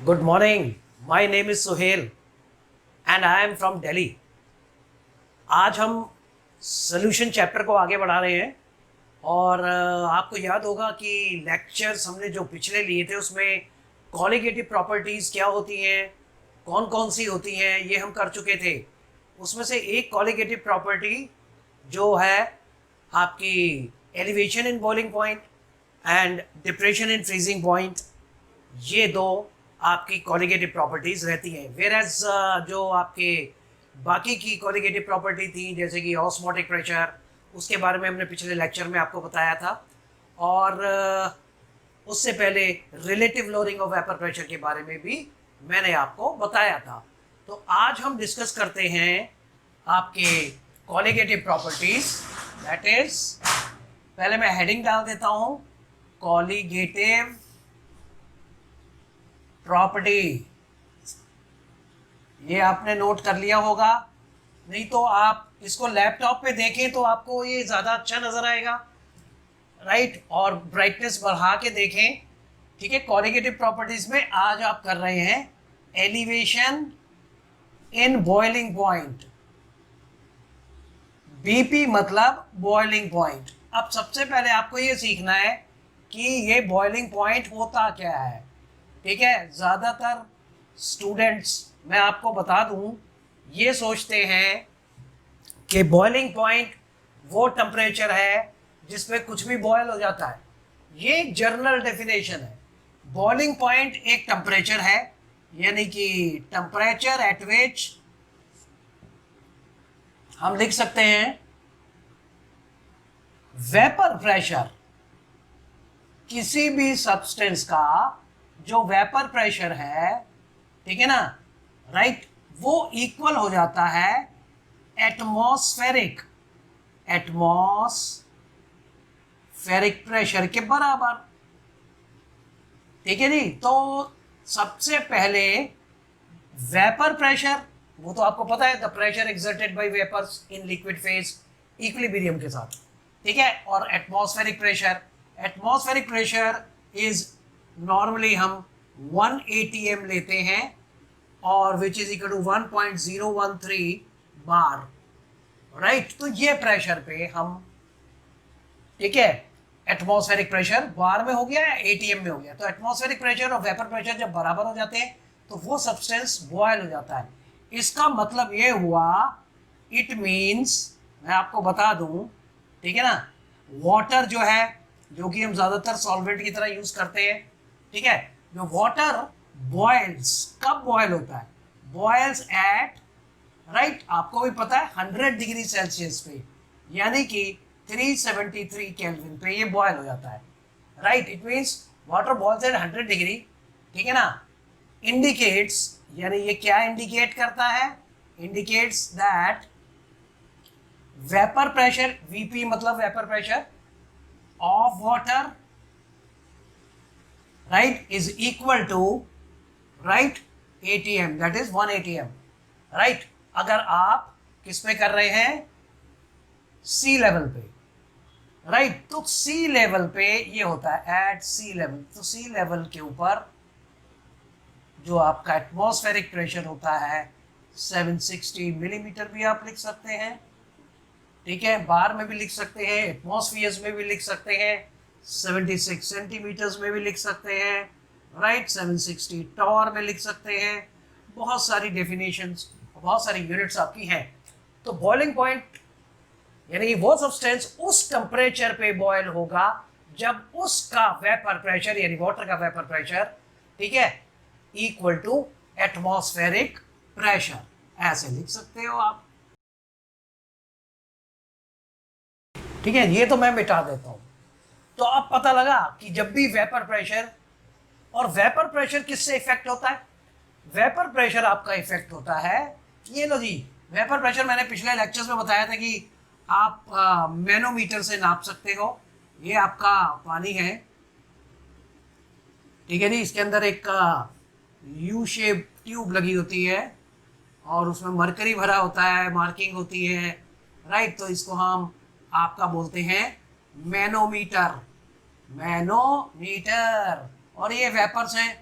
Good morning. My name is Suhail and I am from Delhi. आज हम solution chapter को आगे बढ़ा रहे हैं और आपको याद होगा कि लेक्चर्स हमने जो पिछले लिए थे उसमें कॉलिगेटिव प्रॉपर्टीज़ क्या होती हैं, कौन कौन सी होती हैं, ये हम कर चुके थे। उसमें से एक कॉलिगेटिव प्रॉपर्टी जो है आपकी elevation in boiling point and depression in freezing point, ये दो आपकी कॉलिगेटिव प्रॉपर्टीज़ रहती हैं। वेयर एज जो आपके बाकी की कॉलिगेटिव प्रॉपर्टी थी जैसे कि ऑस्मोटिक प्रेशर, उसके बारे में हमने पिछले लेक्चर में आपको बताया था। और उससे पहले relative lowering of vapour pressure के बारे में भी मैंने आपको बताया था। तो आज हम डिस्कस करते हैं आपके कॉलिगेटिव प्रॉपर्टीज़, दैट इज, पहले मैं हेडिंग डाल देता हूँ, कॉलिगेटिव प्रॉपर्टी। ये आपने नोट कर लिया होगा, नहीं तो आप इसको लैपटॉप पे देखें तो आपको ये ज़्यादा अच्छा नज़र आएगा, राइट। और ब्राइटनेस बढ़ा के देखें, ठीक है। कॉलिगेटिव प्रॉपर्टीज़ में आज आप कर रहे हैं elevation in boiling point. BP मतलब बॉइलिंग पॉइंट। अब सबसे पहले आपको ये सीखना है कि ये बॉइलिंग पॉइंट होता क्या है, ठीक है। ज़्यादातर स्टूडेंट्स, मैं आपको बता दूं, ये सोचते हैं कि बॉइलिंग पॉइंट वो टेम्परेचर है जिसमें कुछ भी बॉयल हो जाता है। ये एक जनरल डेफिनेशन है। बॉइलिंग पॉइंट एक टेम्परेचर है, यानी कि टेम्परेचर एट विच हम लिख सकते हैं वेपर प्रेशर, किसी भी सब्सटेंस का जो वेपर प्रेशर है, ठीक है ना, राइट, वो इक्वल हो जाता है एटमॉस्फेरिक प्रेशर के बराबर, ठीक है जी। तो सबसे पहले वेपर प्रेशर, वो तो आपको पता है, the pressure exerted by vapours in liquid phase equilibrium के साथ, ठीक है। और एटमॉस्फेरिक प्रेशर इज नॉर्मली हम 1 atm लेते हैं और which is equal to 1.013 bar, right. तो ये प्रेशर पे हम, ठीक है, एटमॉस्फेरिक प्रेशर बार में हो गया या एटीएम में हो गया, तो एटमॉस्फेरिक प्रेशर और वेपर प्रेशर जब बराबर हो जाते हैं तो वो सब्सटेंस बॉयल हो जाता है। इसका मतलब ये हुआ, इट मीन्स, मैं आपको बता दूं, ठीक है ना, वाटर जो है, जो कि हम ज़्यादातर सॉल्वेंट की तरह यूज़ करते हैं, ठीक है, जो वाटर बॉयल्स, कब बॉयल होता है, बॉयल्स एट, राइट, आपको भी पता है 100 डिग्री सेल्सियस पे, यानी कि 373 केल्विन पे ये बॉयल हो जाता है, right. It means water boils at 100 degree, ठीक है ना। इंडिकेट्स, यानी ये क्या इंडिकेट करता है, indicates that vapour pressure, VP मतलब vapour pressure of water, right, is equal to, right, atm, that is 1 atm, right। अगर आप किस पे कर रहे हैं, सी लेवल पे, राइट। तो सी लेवल पे ये होता है एट सी लेवल, तो सी लेवल के ऊपर जो आपका एटमॉस्फेरिक प्रेशर होता है 760 मिलीमीटर भी आप लिख सकते हैं, ठीक है, बार में भी लिख सकते हैं, एटमॉस्फियर्स में भी लिख सकते हैं, 76 सेंटीमीटर्स में भी लिख सकते हैं, राइट, 760 टॉर में लिख सकते हैं। बहुत सारी डेफिनेशंस, बहुत सारी यूनिट्स आपकी हैं। तो बॉइलिंग पॉइंट यानी वो सब्सटेंस उस टेम्परेचर पे बॉयल होगा जब उसका वेपर प्रेशर, यानी वाटर का वेपर प्रेशर, ठीक है, इक्वल टू एटमॉस्फेरिक प्रेशर, ऐसे लिख सकते हो आप, ठीक है। ये तो मैं मिटा देता हूं। तो अब पता लगा कि जब भी वेपर प्रेशर, और वेपर प्रेशर किससे इफेक्ट होता है, वेपर प्रेशर आपका इफेक्ट होता है, ये लो जी, वेपर प्रेशर मैंने पिछले लेक्चर्स में बताया था कि आप मैनोमीटर से नाप सकते हो। ये आपका पानी है, ठीक है जी, इसके अंदर एक यू शेप ट्यूब लगी होती है और उसमें मरकरी भरा होता है, मार्किंग होती है, राइट। तो इसको हम आपका बोलते हैं मैनोमीटर, मैनोमीटर। और ये वेपर्स हैं,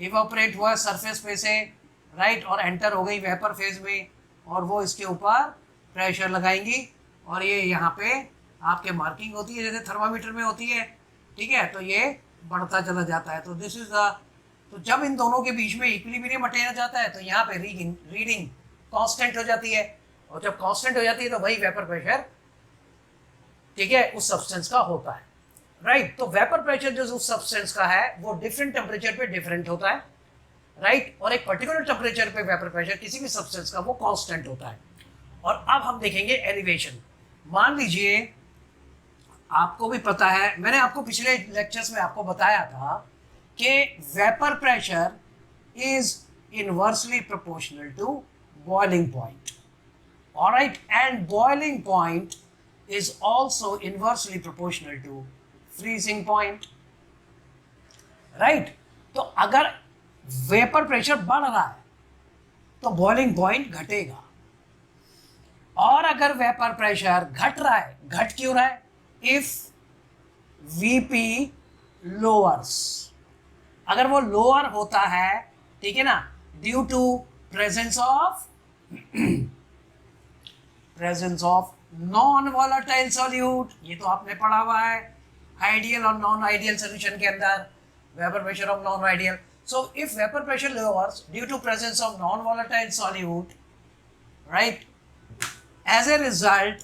इवापोरेट हुआ सरफेस पे से, राइट, और एंटर हो गई वेपर फेज में, और वो इसके ऊपर प्रेशर लगाएंगी और ये यहाँ पे आपके मार्किंग होती है जैसे थर्मामीटर में होती है, ठीक है। तो ये बढ़ता चला जाता है। तो दिस इज द, तो जब इन दोनों के बीच में इक्विलिब्रियम अटेन जाता है तो यहाँ पे रीडिंग कांस्टेंट हो जाती है, और जब कांस्टेंट हो जाती है तो वही वेपर प्रेशर, ठीक है, उस सब्सटेंस का होता है, राइट। तो वेपर प्रेशर जो उस सब्सटेंस का है वो डिफरेंट टेम्परेचर पे डिफरेंट होता है, राइट, और एक पर्टिकुलर टेम्परेचर पे वेपर प्रेशर किसी भी सब्सटेंस का वो कांस्टेंट होता है। और अब हम देखेंगे एलिवेशन। मान लीजिए आपको भी पता है, मैंने आपको पिछले लेक्चर्स में आपको बताया था कि vapour pressure is inversely proportional to boiling point, alright, and boiling point is also inversely proportional to freezing point, right। तो अगर वेपर प्रेशर बढ़ रहा है तो बॉइलिंग पॉइंट घटेगा, और अगर वेपर प्रेशर घट रहा है, घट क्यों रहा है, इफ वीपी लोअर्स, अगर वो लोअर होता है, ठीक है ना, due to presence of non volatile solute, ये तो आपने पढ़ा हुआ है आइडियल और नॉन आइडियल सॉल्यूशन के अंदर, vapour pressure of non ideal. So if vapour pressure lowers due to presence of non volatile solute, right, as a result,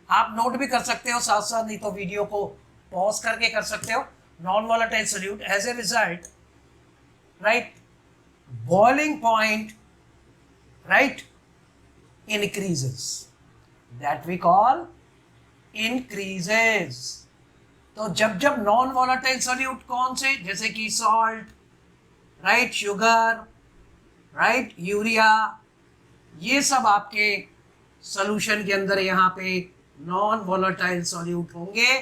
आप नोट भी कर सकते हो साथ साथ, नहीं तो वीडियो को पॉज करके कर सकते हो, non volatile solute, as a result, right, boiling point, right, increases, that we call increases। तो जब जब नॉन वॉलेटाइल सॉल्यूट कौन से, जैसे कि salt, right, sugar, right, urea, ये सब आपके सॉल्यूशन के अंदर यहाँ पे नॉन वॉलेटाइल सॉल्यूट होंगे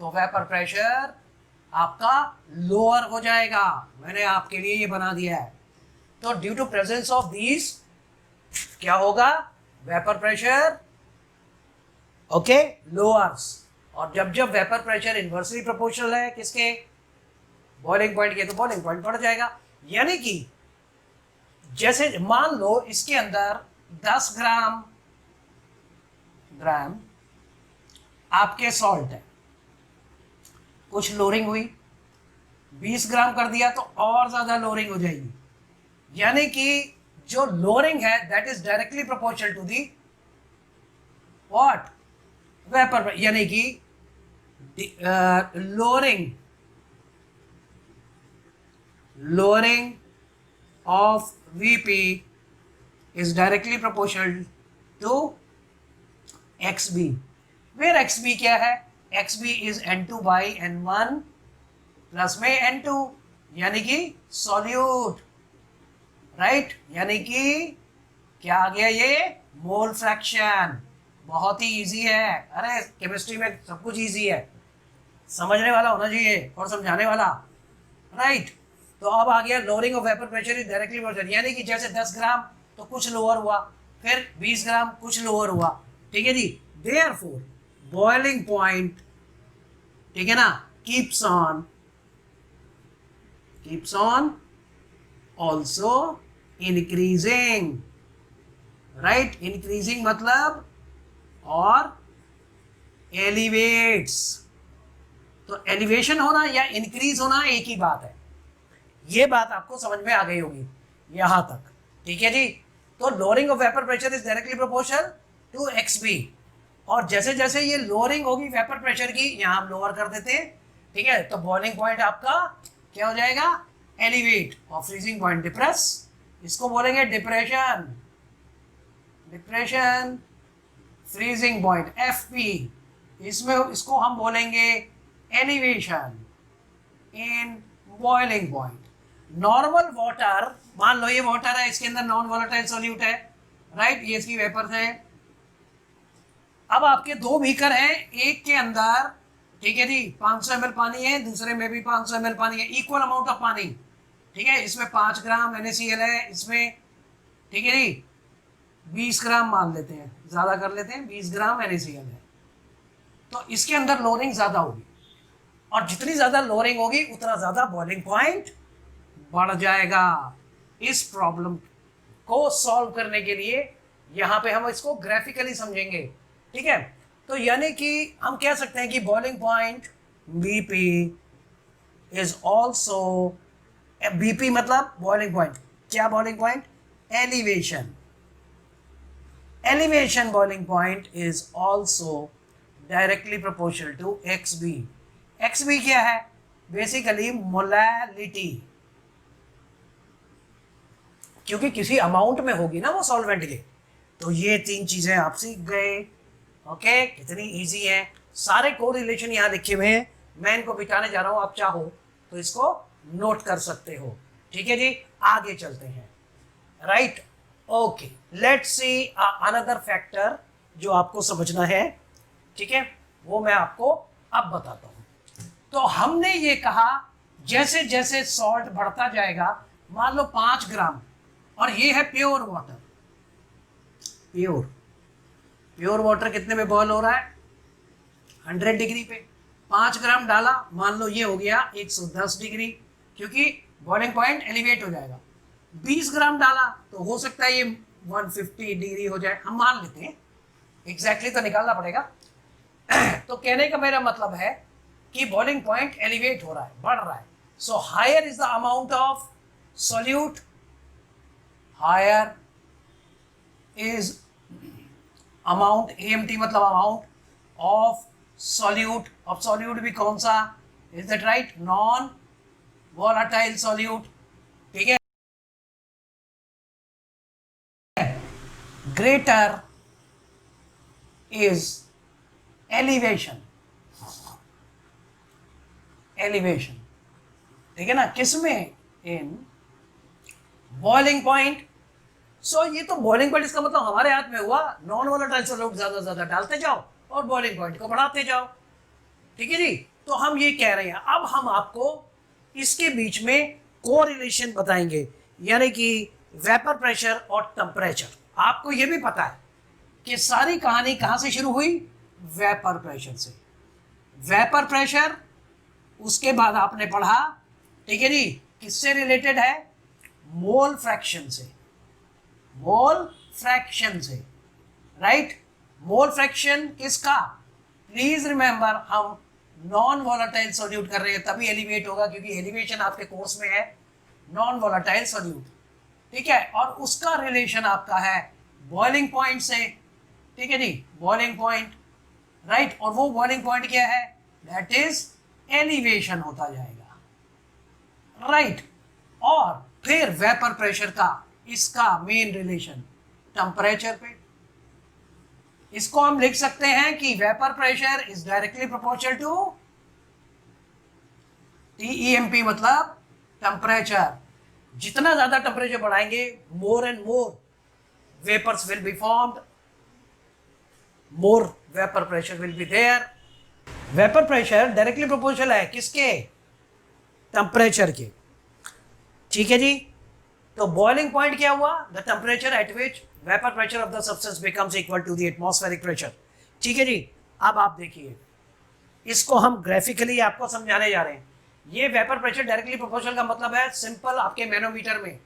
तो वेपर प्रेशर आपका लोअर हो जाएगा। मैंने आपके लिए ये बना दिया है। तो due to presence of these क्या होगा, वेपर प्रेशर, ओके, लोअर्स। और जब जब वेपर प्रेशर इनवर्सली प्रोपोर्शनल है किसके, बॉइलिंग पॉइंट के, तो बॉइलिंग पॉइंट बढ़ जाएगा। यानी कि जैसे मान लो इसके अंदर 10 ग्राम आपके सॉल्ट है, कुछ लोरिंग हुई, 20 ग्राम कर दिया तो और ज्यादा लोरिंग हो जाएगी। यानी कि जो लोरिंग है that is directly proportional to the what, vapour, यानी कि lowering of VP is directly proportional to X B, where X B क्या है, XB is N2 by N1 plus में N2, यानी कि सॉल्यूट, राइट, यानी कि क्या आ गया, ये मोल फ्रैक्शन। बहुत ही इजी है, अरे केमिस्ट्री में सब कुछ इजी है, समझने वाला होना चाहिए और समझाने वाला, राइट। तो अब आ गया lowering of vapour pressure is directly proportional, यानी कि जैसे 10 ग्राम तो कुछ लोअर हुआ, फिर 20 ग्राम कुछ लोअर हुआ, ठीक है जी। देयरफॉर बॉइलिंग पॉइंट, ठीक है ना, keeps on also increasing, right, increasing मतलब और एलिवेट्स। तो एलिवेशन होना या इंक्रीज होना एक ही बात है, ये बात आपको समझ में आ गई होगी यहां तक, ठीक है जी। तो lowering of vapour pressure is directly proportional to X B, और जैसे जैसे ये लोअरिंग होगी वेपर प्रेशर की, यहां हम लोअर कर देते हैं, ठीक है, तो बॉइलिंग पॉइंट आपका क्या हो जाएगा, एलिवेट, और फ्रीजिंग पॉइंट डिप्रेस, इसको बोलेंगे डिप्रेशन, फ्रीजिंग पॉइंट एफपी, इसमें इसको हम बोलेंगे elevation in boiling point. Normal water, मान लो ये वाटर है, इसके अंदर नॉन वॉलेटाइल सॉल्यूट है, राइट, ये इसकी वेपर्स है। अब आपके दो बीकर हैं, एक के अंदर, ठीक है जी, 500 ml पानी है, दूसरे में भी 500 ml पानी है, इक्वल अमाउंट ऑफ पानी, ठीक है। इसमें 5 ग्राम NaCl है, इसमें, ठीक है जी, 20 ग्राम मान लेते हैं, ज्यादा कर लेते हैं, 20 ग्राम NaCl है। तो इसके अंदर लोअरिंग ज्यादा होगी, और जितनी ज्यादा लोअरिंग होगी उतना ज्यादा बॉइलिंग पॉइंट बढ़ जाएगा। इस प्रॉब्लम को सॉल्व करने के लिए यहाँ पे हम इसको ग्राफिकली समझेंगे, ठीक है। तो यानी कि हम कह सकते हैं कि boiling point BP is also, BP मतलब बॉइलिंग पॉइंट, क्या boiling point, elevation, elevation boiling point is also directly proportional to xb। xb क्या है, बेसिकली मोलैलिटी, क्योंकि किसी अमाउंट में होगी ना वो सॉल्वेंट के। तो ये तीन चीजें आप सीख गए। ओके, कितनी इजी है, सारे कोरिलेशन यहाँ लिखे हुए हैं, मैं इनको बिताने जा रहा हूँ, आप चाहो तो इसको नोट कर सकते हो। ठीक है जी, आगे चलते हैं। Right, okay, let's see another factor जो आपको समझना है, ठीक है, वो मैं आपको अब बताता हूं। तो हमने ये कहा जैसे जैसे सॉल्ट बढ़ता जाएगा, मान लो 5 ग्राम, और ये है प्योर वाटर, प्योर वाटर कितने में बॉयल हो रहा है, 100 डिग्री पे। 5 ग्राम डाला, मान लो ये हो गया 110 डिग्री, क्योंकि बॉइलिंग पॉइंट एलिवेट हो जाएगा। 20 ग्राम डाला तो हो सकता है ये 150 डिग्री हो जाए, हम मान लेते हैं, एग्जैक्टली तो निकालना पड़ेगा। तो कहने का मेरा मतलब है कि बॉइलिंग पॉइंट एलिवेट हो रहा है, बढ़ रहा है। So higher is the amount of solute, higher is amount, AMT मतलब अमाउंट ऑफ सॉल्यूट। अब सॉल्यूट भी कौन सा, is that right, non volatile solute, ठीक है। ग्रेटर इज एलिवेशन, एलिवेशन, ठीक है ना, किसमें, इन बॉइलिंग पॉइंट। सो ये तो बॉइलिंग पॉइंट, इसका मतलब हमारे हाथ में हुआ, नॉन वोलेटाइल सॉल्यूट ज्यादा ज्यादा डालते जाओ और बॉइलिंग पॉइंट को बढ़ाते जाओ, ठीक है जी। तो हम ये कह रहे हैं, अब हम आपको इसके बीच में कोरिलेशन बताएंगे, यानी कि वेपर प्रेशर और टेम्परेचर। आपको ये भी पता है कि सारी कहानी कहां से शुरू हुई, वेपर प्रेशर से। वेपर प्रेशर उसके बाद आपने पढ़ा, ठीक है जी, किससे रिलेटेड है, मोल फ्रैक्शन से, मोल फ्रैक्शन से, राइट। मोल फ्रैक्शन किसका, प्लीज रिमेंबर, हम नॉन वोलेटाइल सॉल्यूट कर रहे हैं, तभी एलिवेट होगा, क्योंकि एलिवेशन आपके कोर्स में है नॉन वोलेटाइल सॉल्यूट, ठीक है। और उसका रिलेशन आपका है बॉइलिंग पॉइंट से, ठीक है जी, बॉइलिंग पॉइंट, राइट। और वो बॉइलिंग पॉइंट क्या है, दैट इज एलिवेशन होता जाएगा, राइट। और फिर वेपर प्रेशर का इसका मेन रिलेशन टेम्परेचर पे। इसको हम लिख सकते हैं कि vapour pressure is directly proportional to TEMP, मतलब टेम्परेचर। जितना ज्यादा टेम्परेचर बढ़ाएंगे, more and more vapours will be formed, more vapour pressure will be there. Vapour pressure directly proportional है किसके, टेम्परेचर के, ठीक है जी। तो बॉइलिंग पॉइंट क्या हुआ, the temperature at which vapour pressure of the substance becomes equal to the atmospheric pressure, ठीक है जी। अब आप देखिए, इसको हम ग्राफिकली आपको समझाने जा रहे हैं। ये वेपर प्रेशर डायरेक्टली प्रोपोर्शनल का मतलब है सिंपल, आपके मैनोमीटर में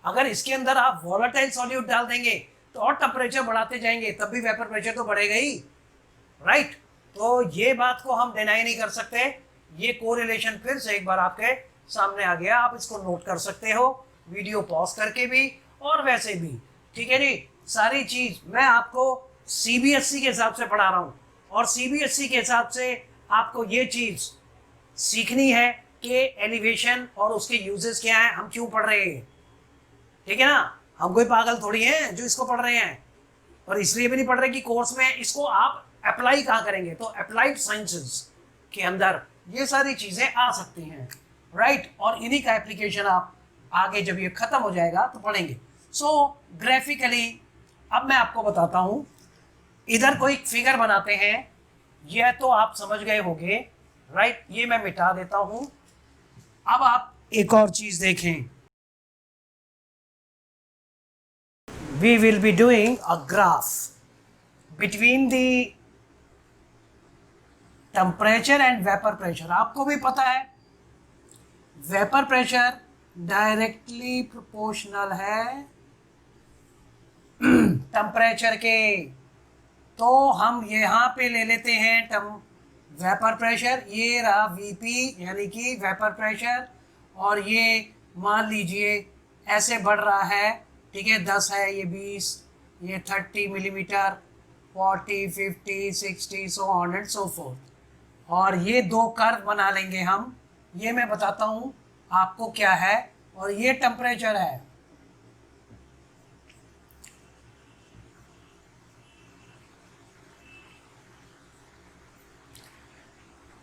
अगर इसके अंदर आप वोलेटाइल सॉल्यूट डाल देंगे तो और टेम्परेचर बढ़ाते जाएंगे, तब भी वेपर प्रेशर तो बढ़ेगा ही, राइट। तो ये बात को हम डिनाई नहीं कर सकते। ये कोरिलेशन फिर से एक बार आपके सामने आ गया, आप इसको नोट कर सकते हो, वीडियो पॉज करके भी और वैसे भी, ठीक है जी। सारी चीज मैं आपको CBSE के हिसाब से पढ़ा रहा हूँ, और CBSE के हिसाब से आपको ये चीज सीखनी है कि एलिवेशन और उसके यूजेस क्या हैं, हम क्यों पढ़ रहे हैं, ठीक है ना। हम कोई पागल थोड़ी हैं जो इसको पढ़ रहे हैं, और इसलिए भी नहीं पढ़ रहे कि कोर्स में इसको आप अप्लाई कहाँ करेंगे, तो अप्लाइड साइंसेस के अंदर ये सारी चीजें आ सकती हैं, राइट। और इन्हीं का एप्लीकेशन आप आगे जब ये खत्म हो जाएगा तो पढ़ेंगे। सो ग्राफिकली अब मैं आपको बताता हूं, इधर कोई फिगर बनाते हैं, यह तो आप समझ गए होंगे, राइट। ये मैं मिटा देता हूं। अब आप एक और चीज देखें, we will be doing a graph between the temperature and vapor pressure। आपको भी पता है वेपर प्रेशर डायरेक्टली प्रोपोर्शनल है टेम्परेचर के। तो हम यहाँ पे ले लेते हैं वेपर प्रेशर, ये रहा वीपी यानी कि वेपर प्रेशर, और ये मान लीजिए ऐसे बढ़ रहा है, ठीक है, 10 है, ये 20, ये 30 millimetre, 40, 50, 60, so on and so fourth. और ये दो कर्व बना लेंगे हम, ये मैं बताता हूँ आपको क्या है, और ये टेम्परेचर है।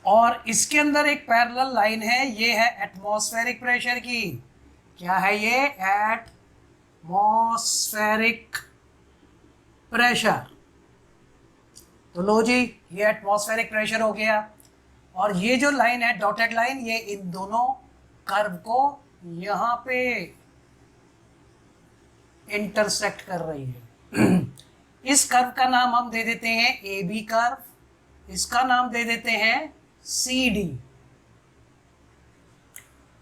और इसके अंदर एक पैरेलल लाइन है, ये है एटमॉस्फेरिक प्रेशर की। क्या है ये? Atmospheric pressure. तो लो जी, ये एटमॉस्फेरिक प्रेशर हो गया। और ये जो लाइन है डॉटेड लाइन, ये इन दोनों कर्व को यहाँ पे इंटरसेक्ट कर रही है। इस कर्व का नाम हम दे देते हैं ए बी कर्व, इसका नाम दे देते हैं C D.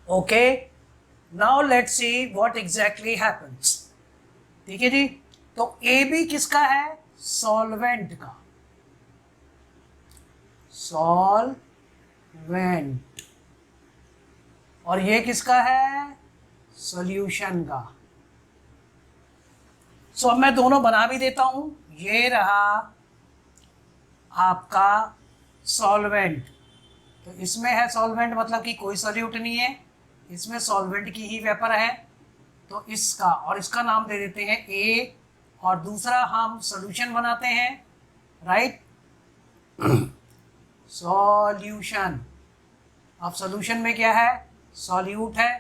Okay, now let's see what exactly happens. ठीक है जी, तो ए बी किसका है? सॉल्वेंट का, सॉल्वेंट। और ये किसका है? सॉल्यूशन का। सो अब मैं दोनों बना भी देता हूं। ये रहा आपका सॉल्वेंट, तो इसमें है सॉल्वेंट मतलब कि कोई सॉल्यूट नहीं है, इसमें सॉल्वेंट की ही वेपर है। तो इसका और इसका नाम दे देते हैं ए, और दूसरा हम सॉल्यूशन बनाते हैं, राइट, सॉल्यूशन। अब सॉल्यूशन में क्या है? सॉल्यूट है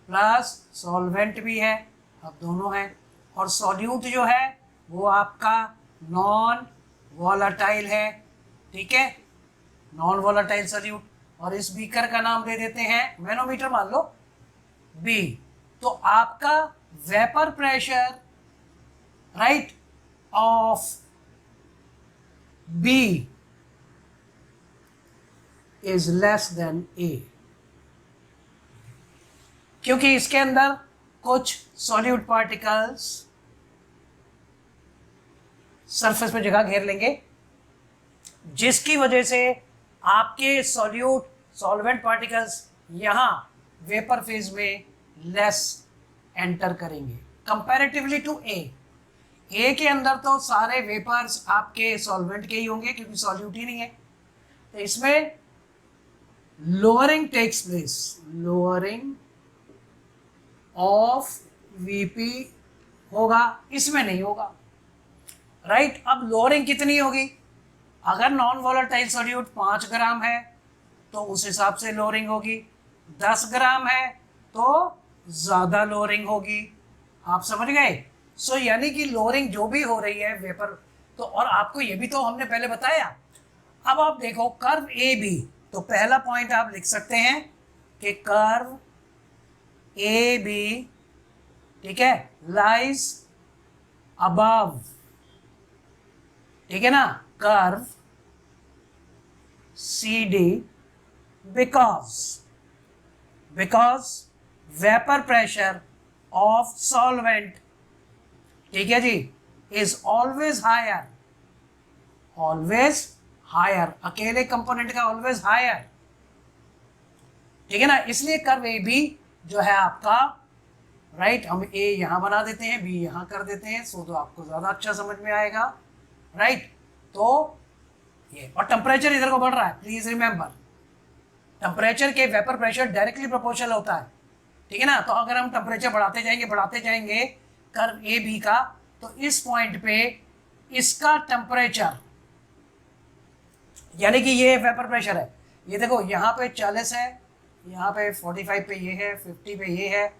प्लस सॉल्वेंट भी है, अब दोनों है। और सॉल्यूट जो है वो आपका नॉन वॉलेटाइल है, ठीक है, नॉन वॉलेटाइल सॉल्यूट। और इस बीकर का नाम दे देते हैं, मैनोमीटर मान लो, बी। तो आपका vapour pressure, right, of B is less than A, क्योंकि इसके अंदर कुछ सॉल्यूट पार्टिकल्स सरफेस पे जगह घेर लेंगे, जिसकी वजह से आपके सॉल्वेंट पार्टिकल्स यहाँ वेपर फेज में लेस एंटर करेंगे कंपैरेटिवली टू ए। ए के अंदर तो सारे वेपर्स आपके सॉल्वेंट के ही होंगे क्योंकि सॉल्यूट ही नहीं है। तो इसमें lowering takes place, lowering of VP होगा, इसमें नहीं होगा, राइट। अब लोअरिंग कितनी होगी? अगर नॉन वॉलेटाइल सॉल्यूट 5 ग्राम है तो उस हिसाब से लोअरिंग होगी, 10 ग्राम है तो ज़्यादा लोअरिंग होगी। आप समझ गए? सो यानी कि लोअरिंग जो भी हो रही है वेपर, तो और आपको ये भी तो हमने पहले बताया। अब आप देखो कर्व ए बी, तो पहला पॉइंट आप लिख सकते हैं कि कर्व ए बी, ठीक है, लाइज अबव, ठीक है ना, curve C D, because vapour pressure of solvent, ठीक है जी, is always higher, always higher, अकेले कंपोनेंट का ऑलवेज हायर, ठीक है ना। इसलिए कर्व ए बी जो है आपका, राइट, हम ए यहां बना देते हैं, बी यहां कर देते हैं, सो तो आपको ज्यादा अच्छा समझ में आएगा, राइट। तो ये, और टेम्परेचर इधर को बढ़ रहा है, प्लीज रिमेंबर, टेम्परेचर के वेपर प्रेशर डायरेक्टली प्रोपोर्शनल होता है, ठीक है ना। तो अगर हम टेम्परेचर बढ़ाते जाएंगे कर्व ए बी का, तो इस पॉइंट पे इसका टेम्परेचर, यानी कि ये वेपर प्रेशर है, ये देखो यहाँ पे 40 है, यहाँ पे 45 पे ये है, 50 पे ये है,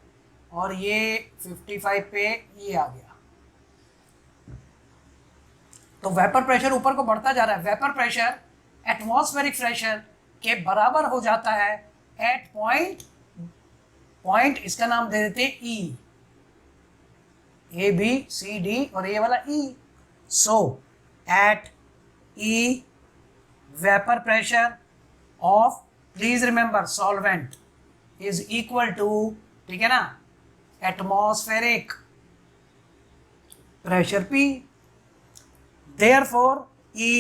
और ये 55 पे ये आ गया। तो वेपर प्रेशर ऊपर को बढ़ता जा रहा है। वेपर प्रेशर एटमॉस्फेरिक प्रेशर के बराबर हो जाता है एट पॉइंट, इसका नाम दे देते हैं ई, ए बी सी डी और ये वाला E. So at E vapour pressure of, please remember, solvent is equal to ठीक है ना, atmospheric pressure P, therefore E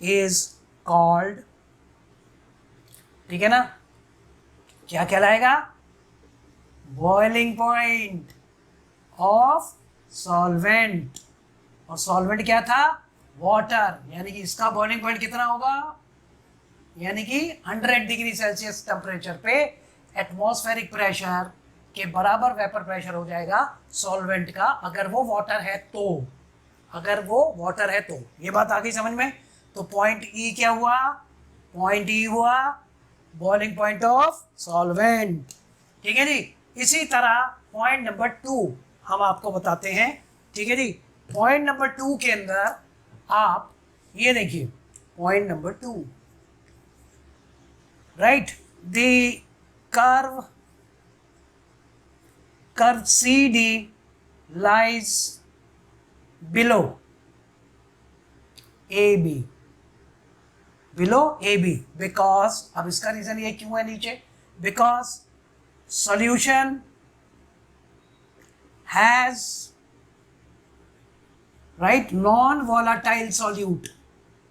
is called, ठीक है ना, क्या कहलाएगा, बॉइलिंग पॉइंट ऑफ सॉल्वेंट, और सॉल्वेंट क्या था, वाटर, यानी कि इसका बॉइलिंग पॉइंट कितना होगा, यानी कि 100 डिग्री सेल्सियस टेम्परेचर पे एटमॉस्फेरिक प्रेशर के बराबर वेपर प्रेशर हो जाएगा सॉल्वेंट का, अगर वो वाटर है तो, अगर वो वाटर है तो। ये बात आ गई समझ में। तो पॉइंट ई क्या हुआ, पॉइंट ई हुआ बॉइलिंग पॉइंट ऑफ सॉल्वेंट, ठीक है जी। इसी तरह पॉइंट नंबर 2 हम आपको बताते हैं, ठीक है जी। पॉइंट नंबर 2 के अंदर आप ये देखिए, point number 2, right, the curve CD lies below AB, below AB, because, अब इसका रीजन ये क्यों है नीचे, because solution has, right, non-volatile solute,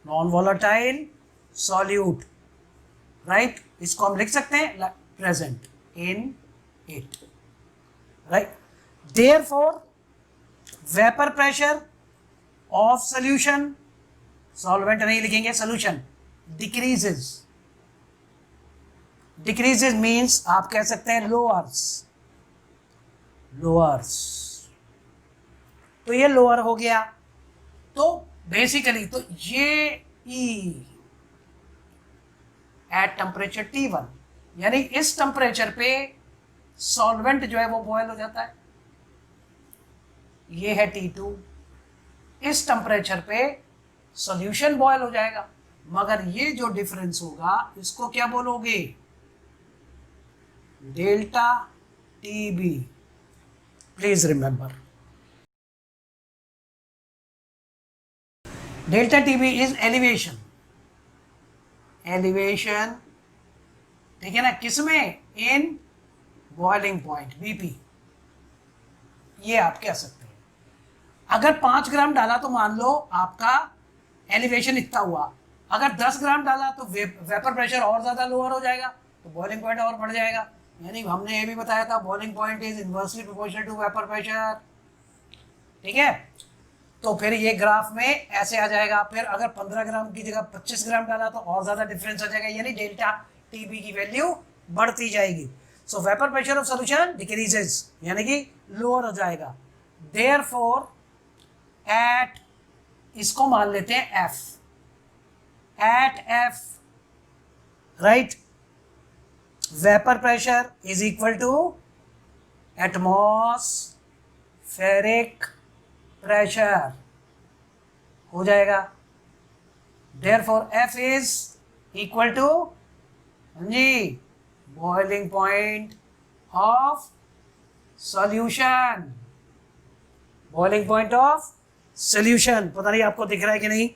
non-volatile solute, right, इसको हम लिख सकते हैं present in it, right, therefore vapor pressure of solution, solvent नहीं लिखेंगे, solution decreases, decreases means आप कह सकते हैं lowers, lowers, तो ये lower हो गया। तो बेसिकली तो ये E एट टेम्परेचर T1, यानी इस टेम्परेचर पे सॉल्वेंट जो है वो बॉयल हो जाता है, ये है T2, इस टेम्परेचर पे सॉल्यूशन बॉयल हो जाएगा, मगर ये जो डिफरेंस होगा इसको क्या बोलोगे, delta TB, please remember, delta TB is elevation, elevation, ठीक है ना, किसमें, इन बॉइलिंग पॉइंट BP, ये आप कह सकते हैं। अगर 5 ग्राम डाला तो मान लो आपका एलिवेशन इतना हुआ, अगर 10 ग्राम डाला तो वेपर प्रेशर और ज़्यादा लोअर हो जाएगा, तो बॉइलिंग पॉइंट और बढ़ जाएगा। यानी हमने ये भी बताया था boiling point is inversely proportional to vapour pressure, ठीक है। तो फिर ये ग्राफ में ऐसे आ जाएगा, फिर अगर 15 ग्राम की जगह 25 ग्राम डाला तो और ज़्यादा डिफरेंस आ जाएगा, यानी डेल्टा TB की वैल्यू बढ़ती जाएगी। सो vapour pressure of solution decreases, यानी कि लोअर हो जाएगा। देयरफॉर एट, इसको मान लेते हैं F, at F, right, vapour pressure is equal to atmospheric pressure हो जाएगा। Therefore F is equal to G boiling point of solution, boiling point of solution. पता नहीं आपको दिख रहा है कि नहीं,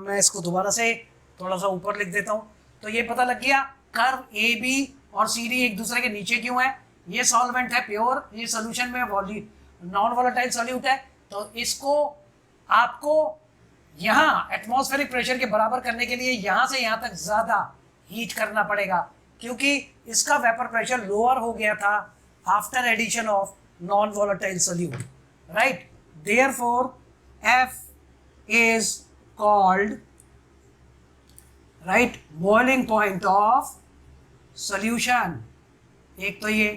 मैं इसको दोबारा से थोड़ा सा ऊपर लिख देता हूँ। तो ये पता लग गया कर्व AB और CD एक दूसरे के नीचे क्यों है, ये सॉल्वेंट है प्योर, ये सॉल्यूशन में नॉन वोलेटाइल सॉल्यूट है, तो इसको आपको यहाँ एटमॉस्फेरिक प्रेशर के बराबर करने के लिए यहाँ से यहाँ तक ज़्यादा हीट करना पड़ेगा, क्योंकि इसका वेपर प्रेशर लोअर हो गया था after addition of non volatile solute, right. Therefore F is called, right, boiling point of solution. एक तो ये,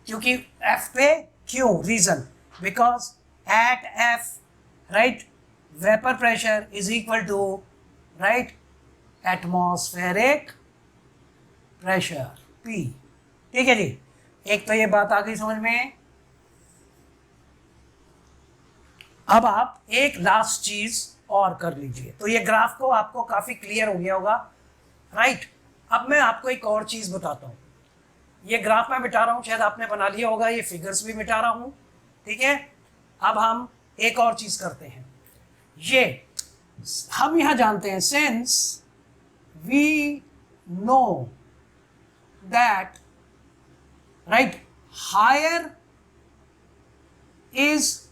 क्योंकि F पे क्यों, reason, because at F, right, vapor pressure is equal to, right, atmospheric pressure P, ठीक है जी। एक तो ये बात आ गई समझ में। अब आप एक लास्ट चीज और कर लीजिए, तो ये ग्राफ को आपको काफी क्लियर हो गया होगा, राइट। अब मैं आपको एक और चीज बताता हूँ, ये ग्राफ मैं मिटा रहा हूँ, शायद आपने बना लिया होगा, ये फिगर्स भी मिटा रहा हूँ, ठीक है। अब हम एक और चीज करते हैं, ये हम यहां जानते हैं, since we know that, right, higher is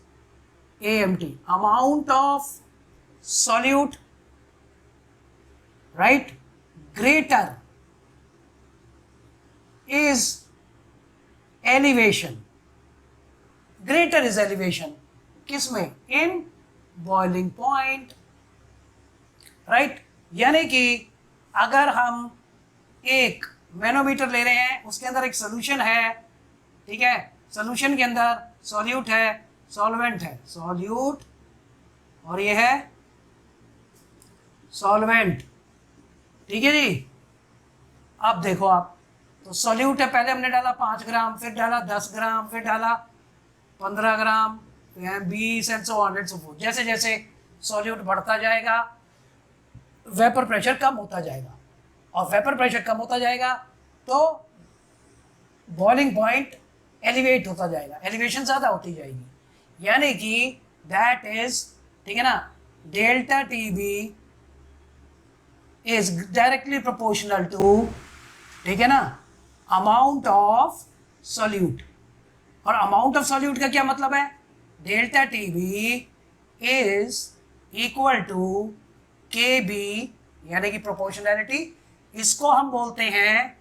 AMT, amount of solute, right, greater is elevation, greater is elevation किसमें? in boiling point, right? यानी कि अगर हम एक मैनोमीटर ले रहे हैं, उसके अंदर एक सोल्यूशन है, ठीक है, सोल्यूशन के अंदर सॉल्यूट है, सॉल्वेंट है, सॉल्यूट और ये है सॉल्वेंट, ठीक है जी। अब देखो आप, तो सॉल्यूट है, पहले हमने डाला 5 ग्राम, फिर डाला 10 ग्राम, फिर डाला 15 ग्राम, 20 and so on and so fourth. जैसे जैसे सॉल्यूट बढ़ता जाएगा वेपर प्रेशर कम होता जाएगा, और वेपर प्रेशर कम होता जाएगा तो बॉइलिंग पॉइंट एलिवेट होता जाएगा, एलिवेशन ज़्यादा होती जाएगी, यानी कि दैट इज, ठीक है ना, delta TB is directly proportional to, ठीक है ना, अमाउंट ऑफ सॉल्यूट। और अमाउंट ऑफ सॉल्यूट का क्या मतलब है? Delta TB is equal to KB, यानी कि प्रोपोर्शनैलिटी, इसको हम बोलते हैं,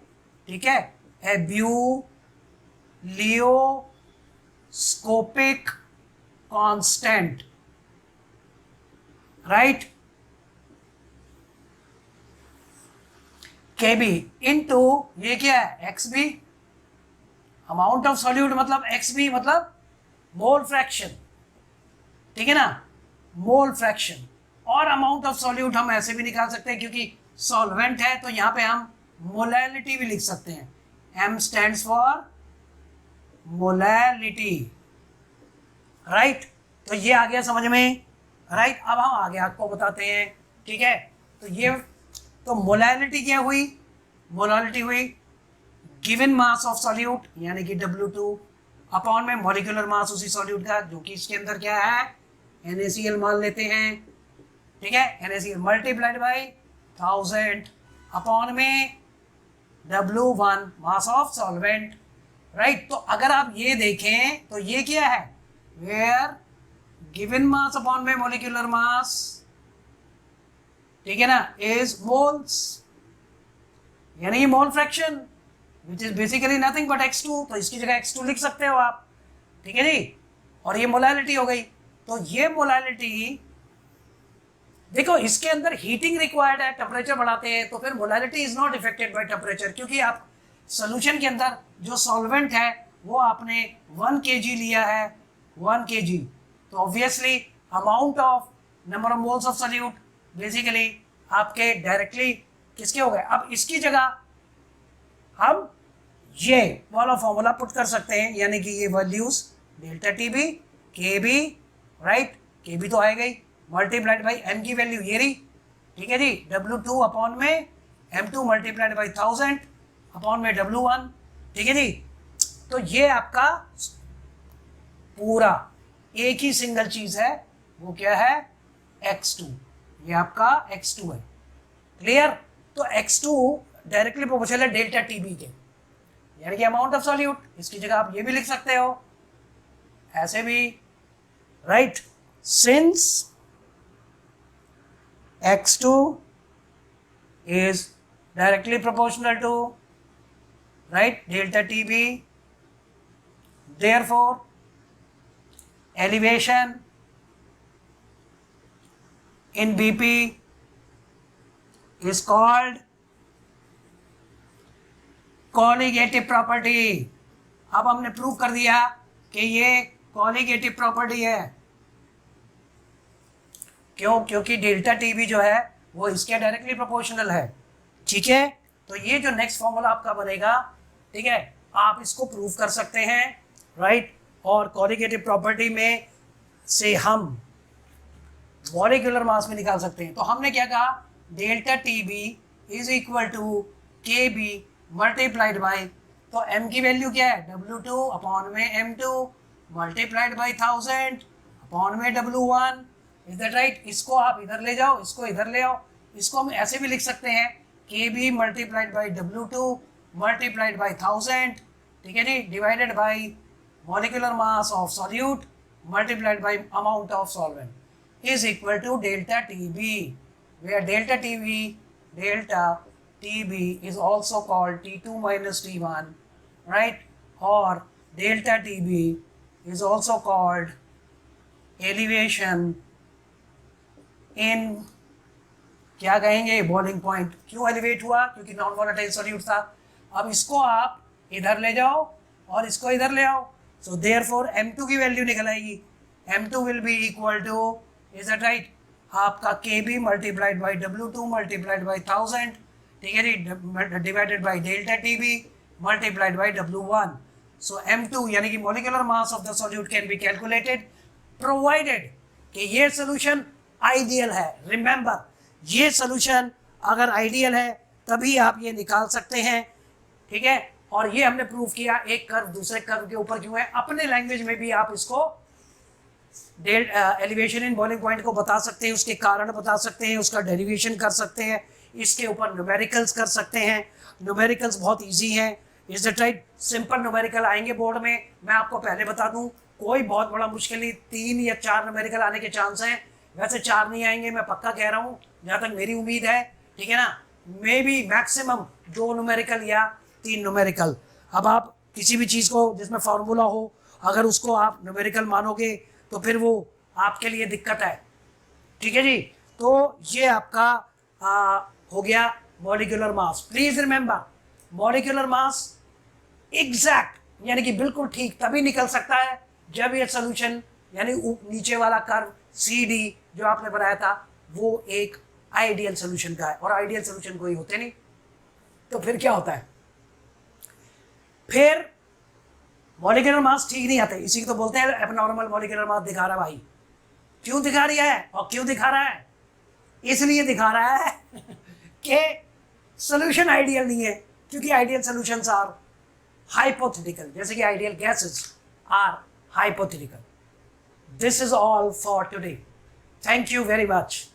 ठीक है, एब्यूलियोस्कोपिक कांस्टेंट, राइट, KB इनटू ये क्या है? XB। अमाउंट ऑफ सॉल्यूट मतलब XB मतलब मोल फ्रैक्शन, ठीक है ना, मोल फ्रैक्शन। और अमाउंट ऑफ सॉल्यूट हम ऐसे भी निकाल सकते हैं, क्योंकि सॉल्वेंट है तो यहाँ पे हम मोलैलिटी भी लिख सकते हैं, M stands for molality, right. तो ये आ गया समझ में, राइट। अब हम आगे आपको बताते हैं, ठीक है। तो ये, तो मोलैलिटी क्या हुई? मोलैलिटी हुई गिवन मास ऑफ सॉल्यूट, यानी कि W2 अपॉन में मॉलिक्यूलर मास उसी सॉल्यूट का, जो कि इसके अंदर क्या है? NaCl मान लेते हैं, ठीक है, NaCl मल्टीप्लाइड बाई 1000 अपॉन में W1 mass of solvent, right. तो अगर आप ये देखें तो ये क्या है? वेयर गिवन मास अपॉन में मॉलिक्यूलर मास, ठीक है ना, इज मोल्स, यानी कि mole fraction which is basically nothing but X2, तो इसकी जगह X2 लिख सकते हो आप, ठीक है जी। और ये मोलैलिटी हो गई। तो ये मोलैलिटी देखो, इसके अंदर हीटिंग रिक्वायर्ड है, टेम्परेचर बढ़ाते हैं, तो फिर molality is not affected by temperature, क्योंकि आप सोल्यूशन के अंदर जो सॉल्वेंट है वो आपने 1 kg लिया है, 1 kg, तो obviously amount of number of moles of solute basically आपके डायरेक्टली किसके हो गए। अब इसकी जगह हम ये वाला फॉर्मूला पुट कर सकते हैं, यानी कि ये values delta TB, KB, right, KB तो आएगा ही, मल्टीप्लाइड बाई M की वैल्यू ये रही, ठीक है जी, W2 अपॉन में M2 मल्टीप्लाइड बाई 1000 अपॉन में W1, ठीक है जी। तो ये आपका पूरा एक ही सिंगल चीज है, वो क्या है? X2, ये आपका X2 है, क्लियर। तो X2 डायरेक्टली प्रोपोर्शनल है डेल्टा TB के, यानी कि अमाउंट ऑफ सॉल्यूट। इसकी जगह आप ये भी लिख सकते हो ऐसे भी, right, since X2 is directly proportional to, right, delta TB, therefore elevation in BP is called colligative property। अब हमने प्रूव कर दिया कि ये कॉलिगेटिव प्रॉपर्टी है, क्यों? क्योंकि डेल्टा TB जो है वो इसके डायरेक्टली प्रोपोर्शनल है, ठीक है। तो ये जो नेक्स्ट फॉर्मूला आपका बनेगा, ठीक है, आप इसको प्रूव कर सकते हैं, राइट। और कॉलिगेटिव प्रॉपर्टी में से हम मॉलिक्यूलर मास में निकाल सकते हैं। तो हमने क्या कहा? Delta TB is equal to KB multiplied by, तो M की वैल्यू क्या है? W2 अपॉन में M2 मल्टीप्लाइड बाई 1000 अपॉन में W1, इज दैट राइट। इसको आप इधर ले जाओ, इसको इधर ले आओ, इसको हम ऐसे भी लिख सकते हैं KB multiplied by W2 multiplied by 1000, ठीक है जी, divided by molecular mass of solute multiplied by amount of solvent is equal to delta T B, where delta T B is also called T2 minus T1, right? और delta T B is also called elevation in, क्या कहेंगे, boiling point. क्यों elevate हुआ? क्योंकि non volatile solute था। अब इसको आप इधर ले जाओ और इसको इधर ले आओ, सो देयरफॉर M2 की वैल्यू निकल आएगी। M2 will be equal to, is that right, आपका KB multiplied by W2 multiplied by 1000, ठीक है जी, divided by delta TB multiplied by W1। So M2 यानी कि molecular mass of the solute can be calculated provided कि ये solution ideal है। Remember, ये सोल्यूशन अगर आइडियल है तभी आप ये निकाल सकते हैं, ठीक है। और ये हमने प्रूव किया एक कर्व दूसरे कर्व के ऊपर क्यों है। अपने लैंग्वेज में भी आप इसको एलिवेशन इन बॉइलिंग पॉइंट को बता सकते हैं, उसके कारण बता सकते हैं, उसका डेरिवेशन कर सकते हैं, इसके ऊपर न्यूमेरिकल्स कर सकते हैं। न्यूमेरिकल्स बहुत ईजी हैं, is that right. Simple numerical आएंगे बोर्ड में, मैं आपको पहले बता दूं, कोई बहुत बड़ा मुश्किल नहीं, 3 या 4 न्यूमेरिकल आने के चांस हैं। वैसे 4 नहीं आएंगे, मैं पक्का कह रहा हूँ, जहाँ तक मेरी उम्मीद है, ठीक है ना। मे बी मैक्सिमम 2 न्यूमेरिकल या 3 न्यूमेरिकल। अब आप किसी भी चीज़ को जिसमें फार्मूला हो, अगर उसको आप न्यूमेरिकल मानोगे तो फिर वो आपके लिए दिक्कत है, ठीक है जी। तो ये आपका हो गया molecular mass. Please remember, molecular mass exact यानी कि बिल्कुल ठीक तभी निकल सकता है जब ये सोल्यूशन यानी नीचे वाला कर्व CD जो आपने बनाया था वो एक आइडियल सोल्यूशन का है, और आइडियल सोल्यूशन कोई होते नहीं। तो फिर क्या होता है, फिर मॉलिक्यूलर मास ठीक नहीं आते, इसी को तो बोलते हैं एबनॉर्मल मॉलिक्यूलर मास दिखा रहा है। भाई क्यों दिखा रही है और क्यों दिखा रहा है? इसलिए दिखा रहा है कि सोल्यूशन आइडियल नहीं है, क्योंकि आइडियल सॉल्यूशंस आर हाइपोथेटिकल, जैसे कि ideal gases are hypothetical. This is all for today, thank you very much.